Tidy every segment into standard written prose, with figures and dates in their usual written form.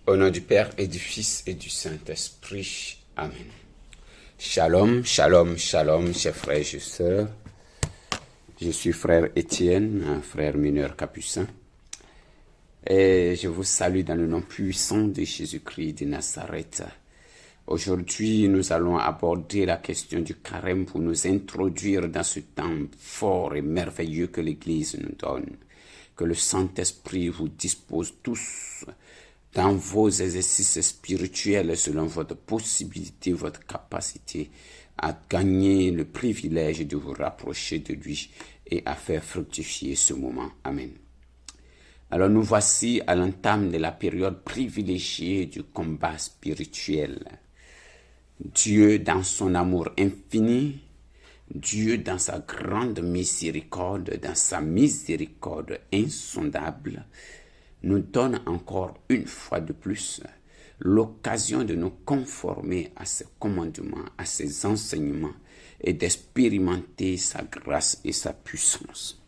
Au nom du Père et du Fils et du Saint-Esprit. Amen. Shalom, shalom, shalom, chers frères et sœurs. Je suis frère Étienne, un frère mineur capucin. Et je vous salue dans le nom puissant de Jésus-Christ de Nazareth. Aujourd'hui, nous allons aborder la question du carême pour nous introduire dans ce temps fort et merveilleux que l'Église nous donne. Que le Saint-Esprit vous dispose tous dans vos exercices spirituels selon votre possibilité, votre capacité à gagner le privilège de vous rapprocher de lui et à faire fructifier ce moment. Amen. Alors nous voici à l'entame de la période privilégiée du combat spirituel. Dieu dans son amour infini, Dieu dans sa grande miséricorde, dans sa miséricorde insondable, nous donne encore une fois de plus l'occasion de nous conformer à ses commandements, à ses enseignements et d'expérimenter sa grâce et sa puissance.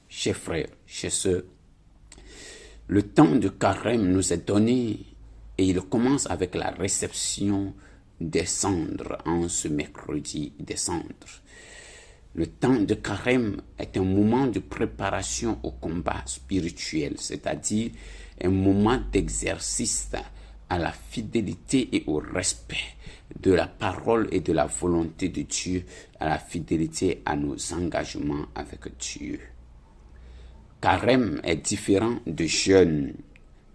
Chers frères, chers sœurs, le temps de carême nous est donné et il commence avec la réception des cendres en ce mercredi des cendres. Le temps de carême est un moment de préparation au combat spirituel, c'est-à-dire un moment d'exercice à la fidélité et au respect de la parole et de la volonté de Dieu, à la fidélité à nos engagements avec Dieu. Carême est différent de jeûne.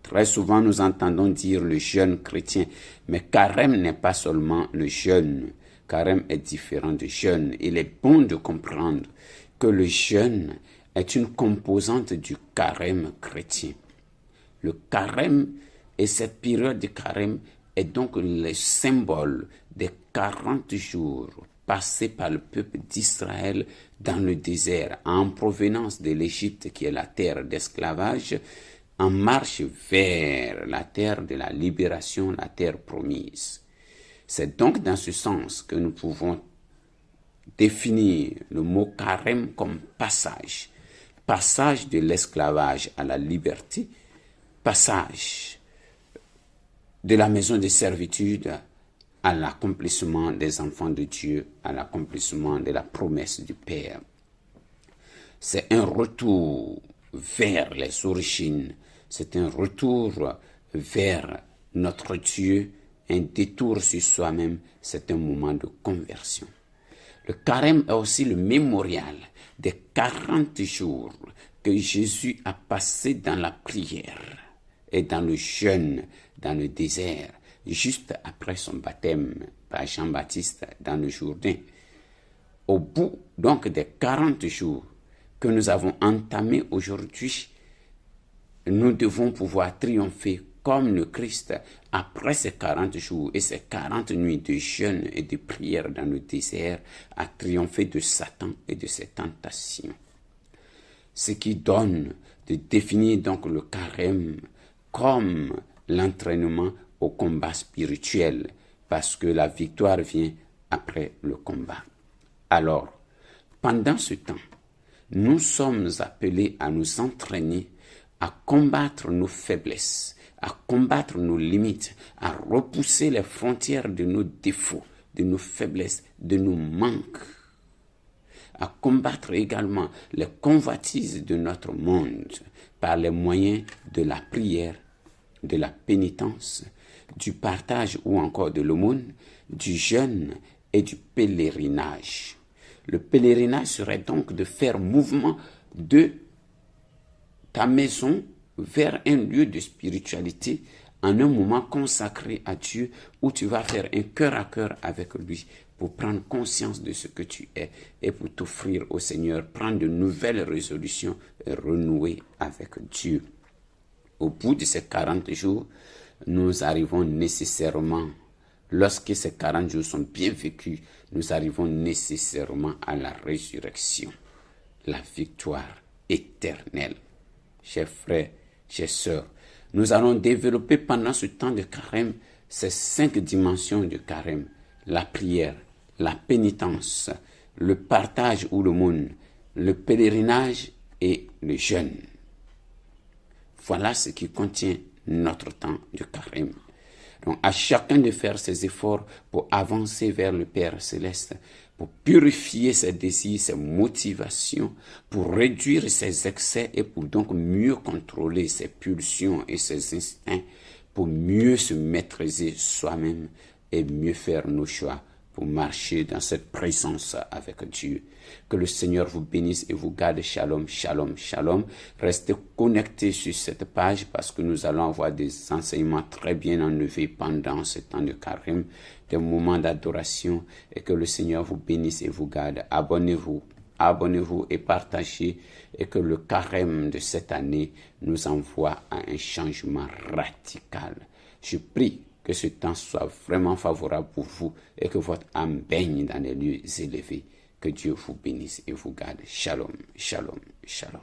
Très souvent, nous entendons dire le jeûne chrétien, mais carême n'est pas seulement le jeûne. Carême est différent de jeûne. Il est bon de comprendre que le jeûne est une composante du carême chrétien. Le carême et cette période de carême est donc le symbole des 40 jours passés par le peuple d'Israël dans le désert, en provenance de l'Égypte qui est la terre d'esclavage, en marche vers la terre de la libération, la terre promise. C'est donc dans ce sens que nous pouvons définir le mot carême comme passage. Passage de l'esclavage à la liberté, passage de la maison de servitude à l'accomplissement des enfants de Dieu, à l'accomplissement de la promesse du Père. C'est un retour vers les origines, c'est un retour vers notre Dieu, un détour sur soi-même, c'est un moment de conversion. Le carême est aussi le mémorial des 40 jours que Jésus a passé dans la prière et dans le jeûne, dans le désert, juste après son baptême par Jean-Baptiste dans le Jourdain. Au bout donc des 40 jours que nous avons entamés aujourd'hui, nous devons pouvoir triompher comme le Christ après ces 40 jours et ces 40 nuits de jeûne et de prière dans le désert a triomphé de Satan et de ses tentations. Ce qui donne de définir donc le carême comme l'entraînement au combat spirituel, parce que la victoire vient après le combat. Alors, pendant ce temps, nous sommes appelés à nous entraîner à combattre nos faiblesses, à combattre nos limites, à repousser les frontières de nos défauts, de nos faiblesses, de nos manques, à combattre également les convoitises de notre monde par les moyens de la prière, de la pénitence, du partage ou encore de l'aumône, du jeûne et du pèlerinage. Le pèlerinage serait donc de faire mouvement de ta maison vers un lieu de spiritualité en un moment consacré à Dieu où tu vas faire un cœur à cœur avec lui pour prendre conscience de ce que tu es et pour t'offrir au Seigneur, prendre de nouvelles résolutions et renouer avec Dieu. Au bout de ces 40 jours, nous arrivons nécessairement, lorsque ces 40 jours sont bien vécus, nous arrivons nécessairement à la résurrection, la victoire éternelle. Chers frères, chers sœurs, nous allons développer pendant ce temps de carême ces 5 dimensions de carême: la prière, la pénitence, le partage ou l'aumône, le pèlerinage et le jeûne. Voilà ce qui contient notre temps du carême. Donc, à chacun de faire ses efforts pour avancer vers le Père céleste, pour purifier ses désirs, ses motivations, pour réduire ses excès et pour donc mieux contrôler ses pulsions et ses instincts, pour mieux se maîtriser soi-même et mieux faire nos choix pour marcher dans cette présence avec Dieu. Que le Seigneur vous bénisse et vous garde. Shalom, shalom, shalom. Restez connectés sur cette page parce que nous allons avoir des enseignements très bien enlevés pendant ce temps de carême, des moments d'adoration, et que le Seigneur vous bénisse et vous garde. Abonnez-vous et partagez, et que le carême de cette année nous envoie à un changement radical. Je prie que ce temps soit vraiment favorable pour vous et que votre âme baigne dans les lieux élevés. Que Dieu vous bénisse et vous garde. Shalom, shalom, shalom.